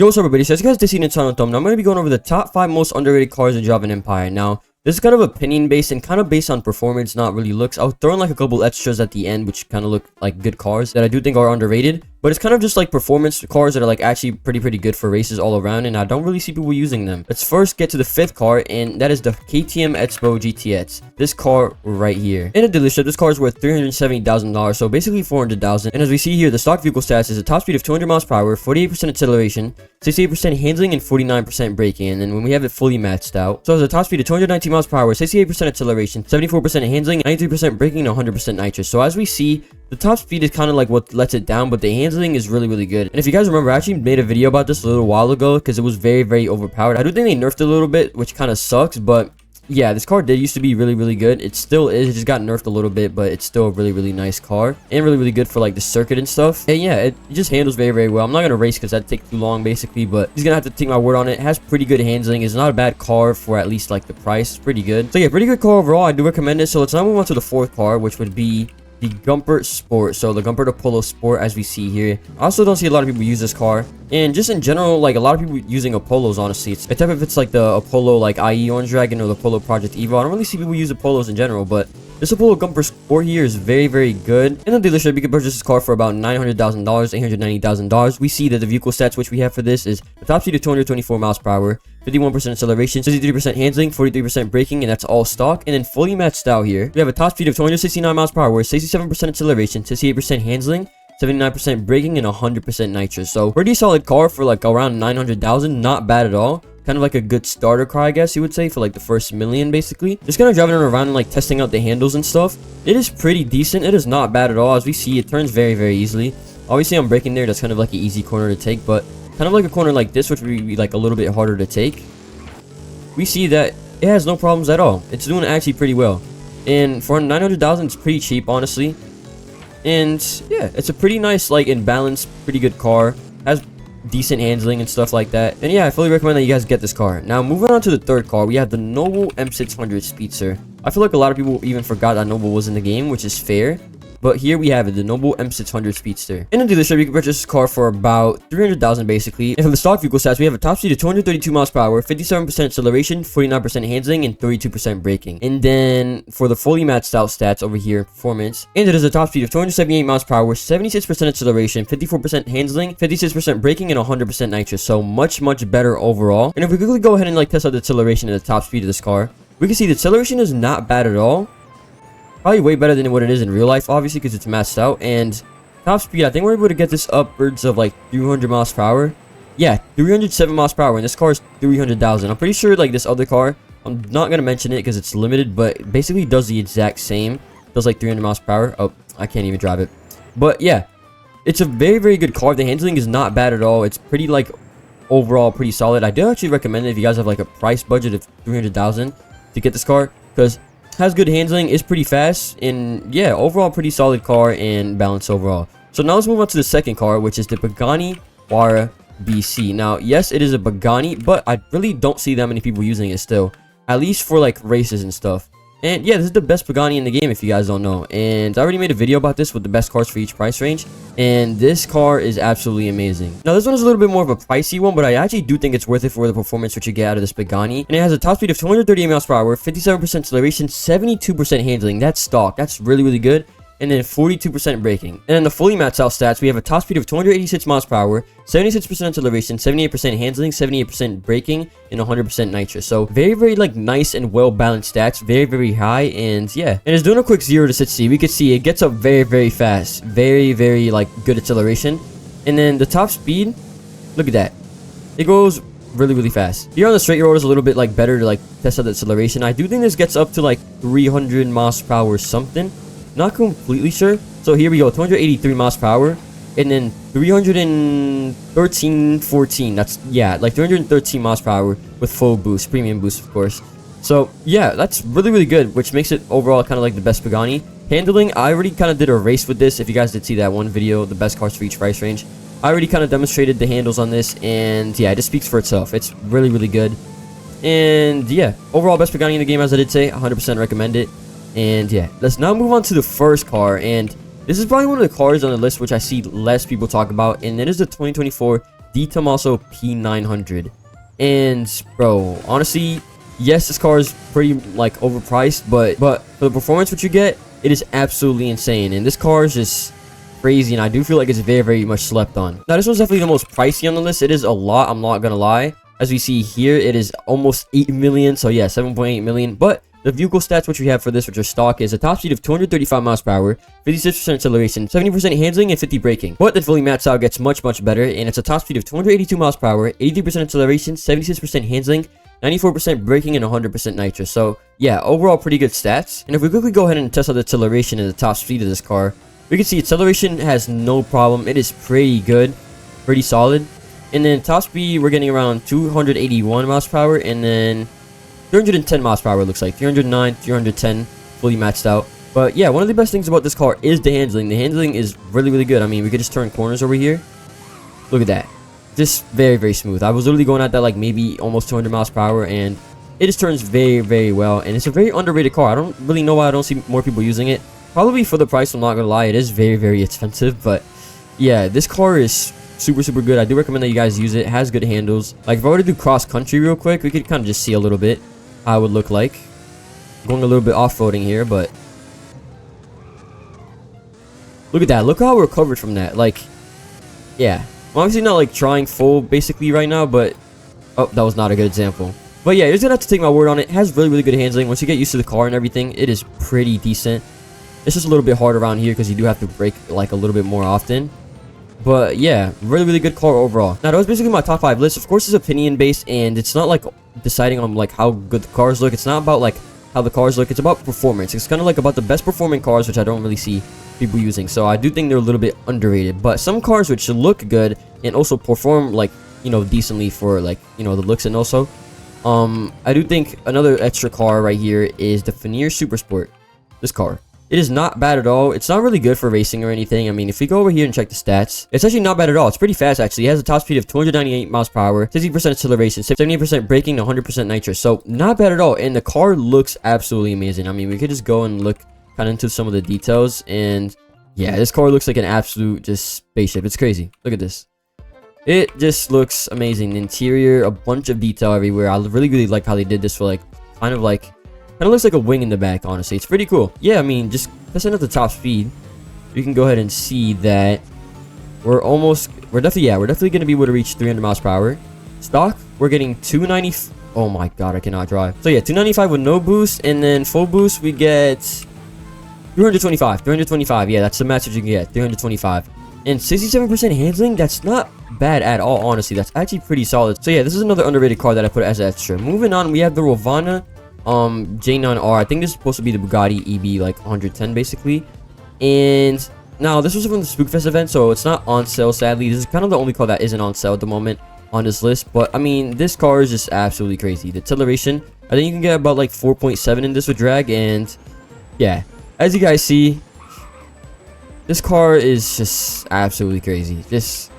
Yo, what's up everybody? So as you guys did see in the title thumbnail, I'm going to be going over the top 5 most underrated cars in Java Empire. Now, this is kind of opinion based and kind of based on performance, not really looks. I'll throw in like a couple extras at the end, which kind of look like good cars that I do think are underrated. But it's kind of just like performance cars that are like actually pretty good for races all around, and I don't really see people using them. Let's first get to the 5th car, and that is the KTM X-Bow GTX. This car right here. In a dealership, this car is worth $370,000, so basically $400,000. And as we see here, the stock vehicle stats is a top speed of 200 miles per hour, 48% acceleration, 68% handling, and 49% braking. And then when we have it fully maxed out, so it has a top speed of 219 miles per hour, 68% acceleration, 74% handling, 93% braking, and 100% nitrous. So as we see, the top speed is kind of like what lets it down, but the handling is really good. And if you guys remember, I actually made a video about this a little while ago because it was very overpowered. I do think they nerfed it a little bit, which kind of sucks, but yeah, this car did used to be really good. It still is. It just got nerfed a little bit, but it's still a really nice car and really good for like the circuit and stuff. And yeah, it just handles very well. I'm not gonna race because that'd take too long basically, but he's gonna have to take my word on it. It has pretty good handling. It's not a bad car for at least like the price. It's pretty good. So yeah, pretty good car overall. I do recommend it. So let's now move on to the 4th car, which would be the Gumpert Sport. So the Gumpert Apollo Sport, as we see here. I also don't see a lot of people use this car, and just in general, like a lot of people using Apollos, honestly. Except if it's like the Apollo like IE Orange Dragon or the Apollo Project Evo. I don't really see people use Apollos in general, but this Apollo Gumpert Sport here is very good. In the dealership, you can purchase this car for about $900,000, $890,000. We see that the vehicle stats which we have for this is the top speed of 224 miles per hour, 51% acceleration, 63% handling, 43% braking, and that's all stock. And then fully matched out here, we have a top speed of 269 miles per hour, 67% acceleration, 68% handling, 79% braking, and 100% nitrous. So pretty solid car for like around 900,000. Not bad at all. Kind of like a good starter car, I guess you would say, for like the first million basically. Just kind of driving it around and like testing out the handles and stuff. It is pretty decent. It is not bad at all. As we see, it turns very easily. Obviously I'm braking there. That's kind of like an easy corner to take, but kind of like a corner like this, which would be like a little bit harder to take. We see that it has no problems at all. It's doing actually pretty well, and for 900,000 it's pretty cheap, honestly. And yeah, it's a pretty nice, like, in balance, pretty good car. Has decent handling and stuff like that. And yeah, I fully recommend that you guys get this car. Now moving on to the 3rd car, we have the Noble M600 Speedster. I feel like a lot of people even forgot that Noble was in the game, which is fair. But here we have it, the Noble M600 Speedster. In the dealership, you can purchase this car for about $300,000 basically. And for the stock vehicle stats, we have a top speed of 232 miles per hour, 57% acceleration, 49% handling, and 32% braking. And then for the fully matched out stats over here, performance, and it is a top speed of 278 miles per hour, 76% acceleration, 54% handling, 56% braking, and 100% nitrous. So much better overall. And if we quickly go ahead and like test out the acceleration and the top speed of this car, we can see the acceleration is not bad at all. Probably way better than what it is in real life, obviously, because it's maxed out. And top speed, I think we're able to get this upwards of like 300 miles per hour. Yeah, 307 miles per hour, and this car is 300,000. I'm pretty sure like this other car, I'm not going to mention it because it's limited, but it basically does the exact same. Does like 300 miles per hour. Oh, I can't even drive it. But yeah, it's a very good car. The handling is not bad at all. It's pretty like overall pretty solid. I do actually recommend it if you guys have like a price budget of 300,000 to get this car, because has good handling, is pretty fast, and yeah, overall pretty solid car and balance overall. So now let's move on to the 2nd car, which is the Pagani Huayra BC. Now yes, it is a Pagani, but I really don't see that many people using it still, at least for like races and stuff. And yeah, this is the best Pagani in the game if you guys don't know, and I already made a video about this with the best cars for each price range, and this car is absolutely amazing. Now this one is a little bit more of a pricey one, but I actually do think it's worth it for the performance which you get out of this Pagani. And it has a top speed of 238 miles per hour, 57% acceleration, 72% handling. That's stock. That's really good. And then 42% braking. And in the fully maxed out stats, we have a top speed of 286 miles per hour, 76% acceleration, 78% handling, 78% braking, and 100% nitrous. So very like nice and well balanced stats, very high. And yeah, and it's doing a quick 0 to 60. We can see it gets up very fast, very like good acceleration. And then the top speed, look at that, it goes really fast. Here on the straight road is a little bit like better to like test out the acceleration. I do think this gets up to like 300 miles per hour or something. Not completely sure. So here we go, 283 miles per hour, and then 314. That's, yeah, like 313 miles per hour with full boost, premium boost, of course. So yeah, that's really good, which makes it overall kind of like the best Pagani. Handling, I already kind of did a race with this. If you guys did see that one video, the best cars for each price range, I already kind of demonstrated the handles on this, and yeah, it just speaks for itself. It's really good. And yeah, overall best Pagani in the game, as I did say. 100% recommend it. And yeah, let's now move on to the 1st car, and this is probably one of the cars on the list which I see less people talk about, and it is the 2024 the Tomaso P900. And bro, honestly, yes, this car is pretty like overpriced, but for the performance what you get, it is absolutely insane. And this car is just crazy, and I do feel like it's very much slept on. Now this one's definitely the most pricey on the list. It is a lot, I'm not gonna lie. As we see here, it is almost 8 million, so yeah, 7.8 million. But the vehicle stats which we have for this, which are stock, is a top speed of 235 miles per hour, 56% acceleration, 70% handling, and 50 braking. But the fully maxed out gets much better, and it's a top speed of 282 miles per hour, 83% acceleration, 76% handling, 94% braking, and 100% nitrous. So yeah, overall pretty good stats. And if we quickly go ahead and test out the acceleration and the top speed of this car, we can see acceleration has no problem. It is pretty good, pretty solid. And then top speed, we're getting around 281 miles per hour, and then 310 miles per hour looks like. 309, 310, fully maxed out. But yeah, one of the best things about this car is the handling. The handling is really good. I mean, we could just turn corners over here. Look at that. Just very smooth. I was literally going at that like maybe almost 200 miles per hour, and it just turns very well. And it's a very underrated car. I don't really know why I don't see more people using it. Probably for the price, I'm not gonna lie. It is very expensive, but yeah, this car is super good. I do recommend that you guys use it. It has good handles. Like if I were to do cross country real quick, we could kind of just see a little bit how it would look like. Going a little bit off-roading here, but look at that. Look how we're covered from that. Like, yeah, I'm obviously not like trying full basically right now, but oh, that was not a good example. But yeah, you're just gonna have to take my word on it. It has really good handling. Once you get used to the car and everything, it is pretty decent. It's just a little bit hard around here because you do have to brake like a little bit more often. But yeah, really good car overall. Now that was basically my top 5 list. Of course, it's opinion based, and it's not like deciding on like how good the cars look. It's not about like how the cars look. It's about performance. It's kind of like about the best performing cars, which I don't really see people using. So I do think they're a little bit underrated. But some cars which look good and also perform like, you know, decently for like, you know, the looks, and also I do think another extra car right here is the Veneer Super Sport. This car, it is not bad at all. It's not really good for racing or anything. I mean, if we go over here and check the stats, it's actually not bad at all. It's pretty fast, actually. It has a top speed of 298 miles per hour, 60% acceleration, 78% braking, 100% nitrous. So, not bad at all. And the car looks absolutely amazing. I mean, we could just go and look kind of into some of the details. And, yeah, this car looks like an absolute just spaceship. It's crazy. Look at this. It just looks amazing. The interior, a bunch of detail everywhere. I really like how they did this for, like, kind of looks like a wing in the back, honestly. It's pretty cool. Yeah, I mean, just testing at the top speed, you can go ahead and see that we're definitely going to be able to reach 300 miles per hour. Stock, we're getting 290. Oh my god, I cannot drive. So yeah, 295 with no boost, and then full boost, we get 325. 325, yeah, that's the max that you can get, 325. And 67% handling, that's not bad at all, honestly. That's actually pretty solid. So yeah, this is another underrated car that I put as extra. Moving on, we have the Ravana J9R. I think this is supposed to be the Bugatti EB like 110 basically. And now this was from the Spookfest event, so it's not on sale, sadly. This is kind of the only car that isn't on sale at the moment on this list. But I mean, this car is just absolutely crazy. The acceleration, I think you can get about like 4.7 in this with drag. And yeah, as you guys see, this car is just absolutely crazy. It's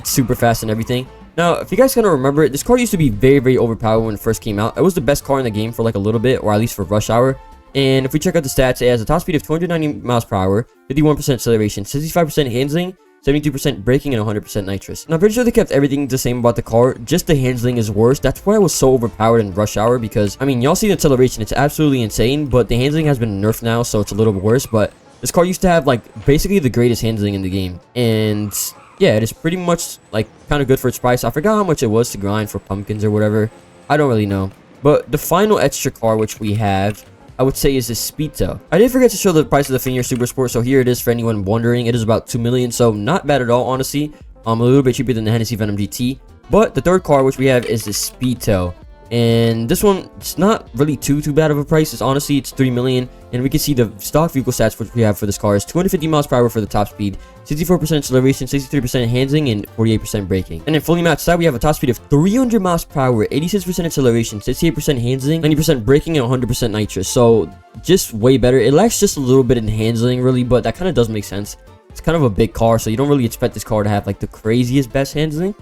super fast and everything. Now, if you guys kind of remember it, this car used to be very overpowered when it first came out. It was the best car in the game for like a little bit, or at least for rush hour. And if we check out the stats, it has a top speed of 290 miles per hour, 51% acceleration, 65% handling, 72% braking, and 100% nitrous. And I'm pretty sure they kept everything the same about the car, just the handling is worse. That's why it was so overpowered in rush hour, because, I mean, y'all see the acceleration, it's absolutely insane, but the handling has been nerfed now, so it's a little bit worse. But this car used to have, like, basically the greatest handling in the game. And yeah, it is pretty much like kind of good for its price. I forgot how much it was to grind for pumpkins or whatever. I don't really know. But the final extra car which we have, I would say, is the Speedster. I did forget to show the price of the Veneer Super Sport, so here it is for anyone wondering. It is about 2 million, so not bad at all, honestly. A little bit cheaper than the Hennessy Venom GT. But the third car which we have is the Speedster. And this one, it's not really too bad of a price. It's 3 million. And we can see the stock vehicle stats which we have for this car is 250 miles per hour for the top speed, 64% acceleration, 63% handling, and 48% braking. And in fully maxed out, we have a top speed of 300 miles per hour, 86% acceleration, 68% handling, 90% braking, and 100% nitrous. So just way better. It lacks just a little bit in handling, really, but that kind of does make sense. It's kind of a big car, so you don't really expect this car to have like the craziest best handling.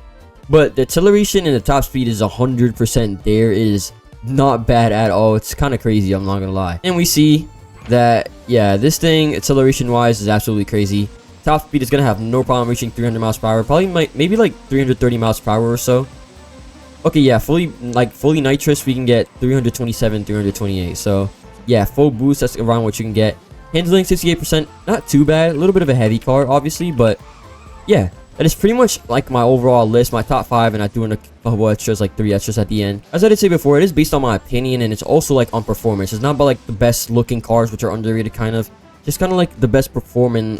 But the acceleration and the top speed is 100% there. It is not bad at all. It's kind of crazy, I'm not gonna lie. And we see that, yeah, this thing, acceleration wise, is absolutely crazy. top speed is gonna have no problem reaching 300 miles per hour. Probably maybe like 330 miles per hour or so. Okay, yeah, fully nitrous, we can get 327, 328. So yeah, full boost, that's around what you can get. Handling 68%, not too bad. A little bit of a heavy car, obviously, but yeah, that is pretty much like my overall list, my top 5, and I threw in a couple extras, like 3 extras at the end. As I did say before, it is based on my opinion, and it's also like on performance. It's not about like the best looking cars, which are underrated, kind of. Just kind of like the best performing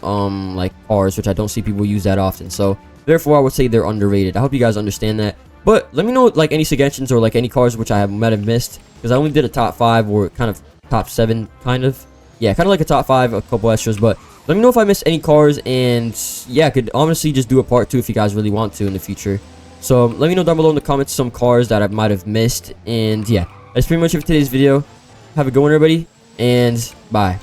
like cars, which I don't see people use that often. So therefore, I would say they're underrated. I hope you guys understand that. But let me know like any suggestions or like any cars which I might have missed, because I only did a top 5 or kind of top 7, kind of. Yeah, kind of like a top 5, a couple extras. But let me know if I missed any cars, and yeah, I could honestly just do a part 2 if you guys really want to in the future. So let me know down below in the comments some cars that I might have missed. And yeah, that's pretty much it for today's video. Have a good one, everybody, and bye.